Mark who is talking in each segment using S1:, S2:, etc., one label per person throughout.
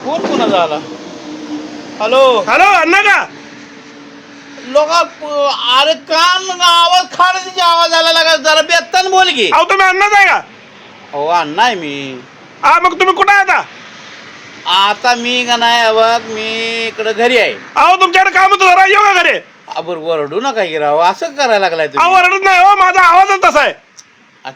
S1: Phone कोणाचा आला? Hello
S2: hello अण्णा का
S1: लोक अरे कान आवाज खाण्याचा आवाज आला लागा जरा बेत्तान बोल की.
S2: अहो तुम्ही अण्णाच आहे का?
S1: हो अण्णा आहे मी.
S2: हा मग तुम्ही कुठे आहे आता?
S1: आता मी का नाही बघ मी इकडं घरी आहे.
S2: अहो तुमच्याकडे काम होतं जरा येऊ का घरी?
S1: अबर वरडू नका की राव असं करायला लागलाय
S2: अहो
S1: तुम्ही.
S2: ओरडत नाही हो माझा आवाजच तसा आहे.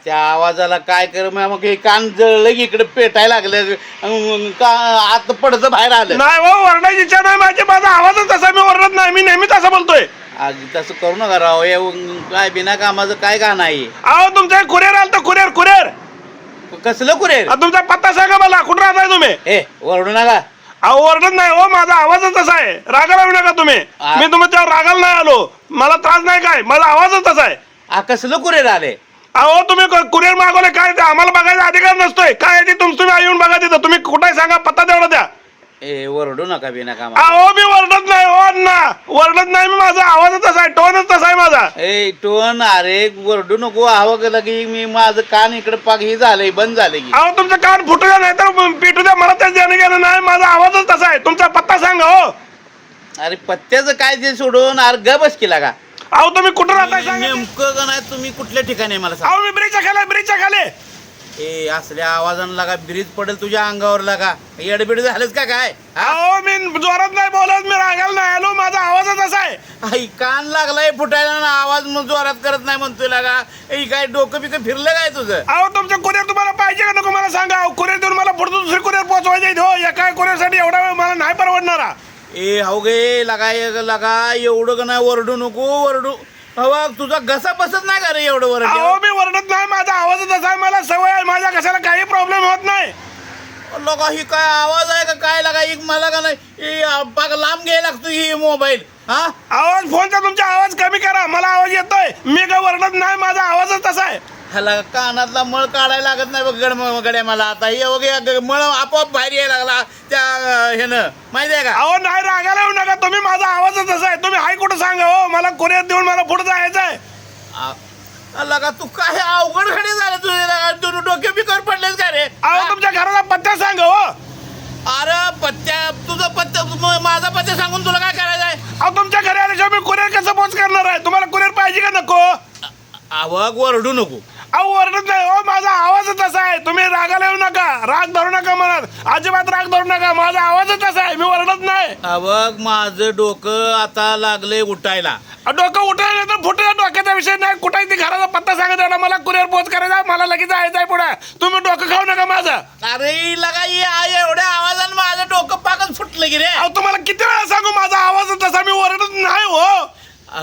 S1: त्या आवाजाला काय कर मग हे कान जळलं की इकडे पेटायला लागलं का आत पडतं बाहेर आलं.
S2: नाही हो ओरडायची इच्छा नाही माझी माझा आवाजच तसा मी ओरडत नाही मी नेहमी तसा बोलतोय.
S1: तसं करू नका राव हे काय बिना कामाचं काय का नाही.
S2: अहो तुमच्या कुरिअर आलं तर कुरिअर
S1: कसलं कुरेर?
S2: तुमचा पत्ता सांगा मला कुठं राहताय तुम्ही?
S1: ए वरडू नका.
S2: अहो ओरडत नाही हो माझा आवाजच तसा आहे रागाला येऊ नका तुम्ही. मी तुमच्यावर रागाला नाही आलो मला त्रास नाही काय माझा आवाजच तसा आहे.
S1: कसलं कुरेर आले?
S2: अहो तुम्ही कुरिअर मागवले काय ते आम्हाला बघायचा अधिकार नसतोय काय ते तुम्ही येऊन बघा तिथं तुम्ही कुठे सांगा पत्ता तेवढा द्या.
S1: ए वरडू नका बिना कामा.
S2: अहो मी ओरडत नाही हो अण्णा ओरडत नाही मी माझा आवाजच तसा आहे टोनच तसा आहे माझा.
S1: ए टोन अरे वरडू नको हवं गेलं की मी माझं कान इकडे पाक हे झालंय बंद झालंय की.
S2: अहो तुमचं कान फुटू द्या नाही तर पिटू द्या मला त्याच देणं गेलं नाही माझा आवाजच तसा आहे तुमचा पत्ता सांगा हो.
S1: अरे पत्त्याचं काय ते सोडून अरे ग बस केला का?
S2: अहो तुम्ही कुठं राहताय सांगा.
S1: नेमकं का नाही तुम्ही कुठल्या ठिकाणी आहे मला सांग.
S2: अहो मी ब्रिजच्या खाली
S1: ए असल्या आवाजानं लागा ब्रिज पडेल तुझ्या अंगावर लागा येडबिड झालंच का काय?
S2: अहो मी जोरात नाही बोलत मी रागायला नाही आलो माझा आवाजच असा आहे.
S1: आई कान लागलाय फुटायला ना आवाज मग जोरात करत नाही म्हणतोय लागा. ए काय डोकं बिकं फिरलं काय तुझं?
S2: अहो तुमचं कुरिअर तुम्हाला पाहिजे का नको मला सांगा. कुरिअर देऊन मला पुढचं दुसरी कुरिअर पोहोचवायचे हो एका कुरिअरसाठी एवढा वेळ मला नाही परवडणारा.
S1: ए हो गे लागा एवढं का नाही वरडू नको वरडू. हवा तुझा घसा बसत नाही का रे एवढं वरड?
S2: अहो मी वरडत नाही माझा आवाजच असा आहे मला सवय आहे माझ्या घशाला काही प्रॉब्लेम होत नाही.
S1: लोक ही काय आवाज आहे का काय लागा एक मला का नाही बाग लांब घ्यायला लागतो ही मोबाईल. हा
S2: आवाज फोनचा तुमचा आवाज कमी करा मला आवाज येतोय मी काय वरडत नाही माझा आवाजच तसा आहे.
S1: ह्याला कानातला मळ काढायला लागत नाही बघ गड्या मला आता हे वगैरे मळ आपोआप बाहेर यायला लागला त्या ह्यानं माहिती आहे का?
S2: अहो नाही रागायला येऊ नका तुम्ही माझा आवाजच तसा आहे तुम्ही हाय कुठं सांगा हो मला कुरिअर देऊन मला पुढे जायचं आहे.
S1: लगा तू काय अवघड घडी झालं तुझे तू डोके बिकर पडलेस का रे?
S2: अहो तुमच्या घराचा पत्ता सांगा हो.
S1: अरे पत्त्या तुझा पत्ता माझा पत्ता सांगून तुला काय करायचं आहे?
S2: अहो तुमच्या घरी आल्याशिवाय मी कुरिअर कसं पोच करणार आहे तुम्हाला कुरिअर पाहिजे का नको?
S1: आवग वरडू नको.
S2: अहो ओरडत नाही हो माझा आवाजच तसा आहे तुम्ही रागाला येऊ नका राग धरू नका मनात अजिबात राग धरू नका माझा आवाजच तसा आहे मी ओरडत नाही.
S1: आवग माझं डोकं आता लागलंय उठायला.
S2: डोकं उठायला तर फुटलं डोक्याचा विषय नाही कुठे ती घराचा पत्ता सांगत आहे मला कुरिअर पोच करायचा मला लगेच जायचं आहे पुढे तुम्ही डोकं खाऊ नका माझं.
S1: अरे लगा एवढ्या आवाजानं माझं डोकं पाकच फुटलं की रे.
S2: अहो तुम्हाला किती वेळा सांगू माझा आवाजच तसा मी ओरडत नाही हो.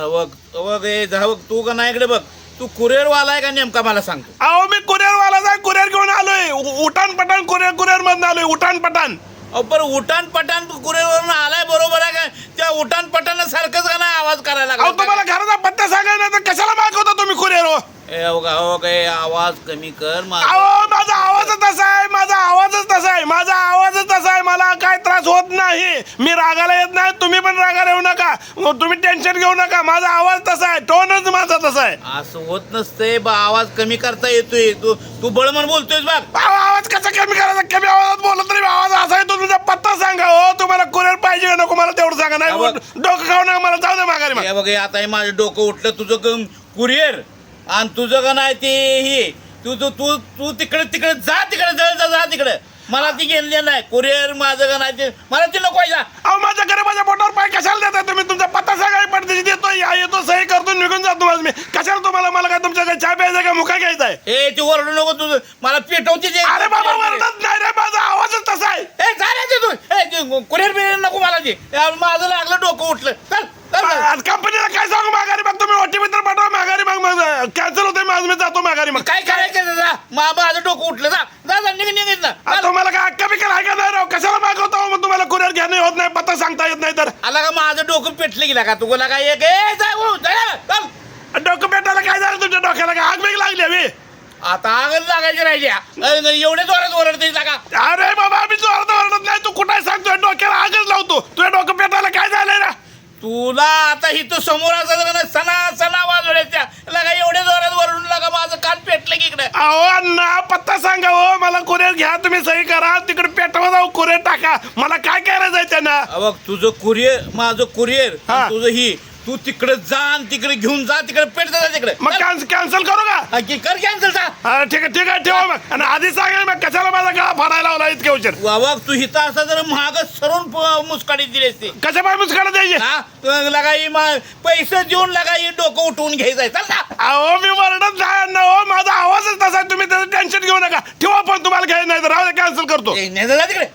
S1: अवग तू का नाही इकडे बघ तू कुरिअर वाला आहे का नेमका मला सांगतो.
S2: अहो मी कुरिअर वाला जाय कुरिअर घेऊन आलोय उठान पठाण कुरिअर मधून आलोय उठान पठाण.
S1: बरं उठान पठाण कुरिअर वरून आलाय बरोबर आहे का? त्या उठान पठाण सारखंच का नाही आवाज करायला
S2: अहो तुम्हाला घराचा पत्ता सांगाय ना तर कशाला मागवता तुम्ही कुरिअर हो?
S1: आवाज कमी कर
S2: अहो माझा आवाजच तसा आहे माझा आवाजच तसा आहे माझा आवाजच तसा आहे मला काय त्रास होत नाही मी रागाला येत नाही तुम्ही पण रागाला येऊ नका तुम्ही टेन्शन घेऊ नका माझा आवाज तसा आहे टोनच माझा तसा आहे.
S1: असं होत नसतंय बा आवाज कमी करता येतोय तू तू बळमन बोलतोय बघ.
S2: आवाज कसा कमी करायचा कमी आवाजात बोलत तरी आवाज असा आहे तो तुमचा पत्ता सांगा हो तुम्हाला कुरिअर पाहिजे का नको मला तेवढं सांगा नाही डोकं खाऊ नका मला जाऊ दे माघारी.
S1: बघ आता हे माझं डोकं उठलं तुझं कुरिअर आणि तुझं का नाही ते हे तू तू तू तू तिकडे तिकडे जा तिकडे जा तिकडे मला ती घेणले नाही कुरिअर माझं का नाही ते मला ते नको आहे.
S2: अहो माझ्या घरी माझ्या पोटावर पाय कशाला देताय तुम्ही तुमचा पत्ता सांगा पडदेशी देतो या येतो सही करतो निघून जातो माझं मी कशाला तुम्हाला मला काय तुमच्या काही चहा प्यायचा का मुका घ्यायचा आहे?
S1: ए तू ओरडू नको तुझं मला पेटवते.
S2: अरे बाबा ओरडत नाही रे माझा आवाजच तसा आहे.
S1: ए झाले तू कुरिअर बिरिअर नको मला ते माझं लागलं डोकं उठलं चल.
S2: कंपनीला काय सांगू माघारी मग तुम्ही ओटीपी तर पाठवा माघारी मग कॅन्सल होते माझं मी जातो माघारी मग
S1: काय करायचं जा माझं डोकं उठलं जा निघ ना.
S2: तुम्हाला काय अक्का बिक्का आहे का नाही राव कशाला मागवतो मग तुम्हाला कुरिअर घेणे होत नाही पत्ता सांगता येत नाही तर
S1: आला का माझं डोकं पेटलं गेला का तुला काय एक
S2: डोकं पेटायला काय झालं तुमच्या डोक्याला काय आग बिग लागली हवी
S1: आता आगच लागायची राहिली एवढे जोरात ओरडते का?
S2: अरे बाबा आम्ही जोरात ओरडत नाही तू कुठे सांगतोय डोक्याला आगच लावतो तुझ्या डोकं पेटायला काय झालंय ना
S1: तुला आता इथं समोर असं सणा वाजवल्या त्या लगा एवढे जोरात वरडून लागा माझं कान पेटलं की इकडे
S2: अहो अण्णा पत्ता सांगा हो मला कुरिअर घ्या तुम्ही सही करा तिकडे पेटवा जाऊ कुरिअर टाका मला काय करायचंय त्यांना
S1: बघ तुझं कुरिअर माझं कुरिअर
S2: हा.
S1: तुझं ही तू तिकडे जा आणि तिकडे घेऊन जा तिकडे पेटत जा तिकडे
S2: मग कॅन्सल करू का
S1: कर कॅन्सल जा
S2: हा, ठीक आहे ठेवा मग आणि आधी सांगेल मग कशाला माझा गळा फाडायला लावला इतके उशीर
S1: बाबा तू हिथं असा जर महाग सरून मुस्काडी दिली असते
S2: कशा पाय मुसकाडा द्यायचे
S1: लगाई पैसे देऊन लगाई डोकं उठवून घ्यायचंय चल ना
S2: अहो मी वरडत जाय ना हो माझा आवाजच तसा आहे तुम्ही त्याचं टेन्शन घेऊ नका ठेवा पण तुम्हाला घ्यायचं नाही तर राहू कॅन्सल करतो
S1: जा तिकडे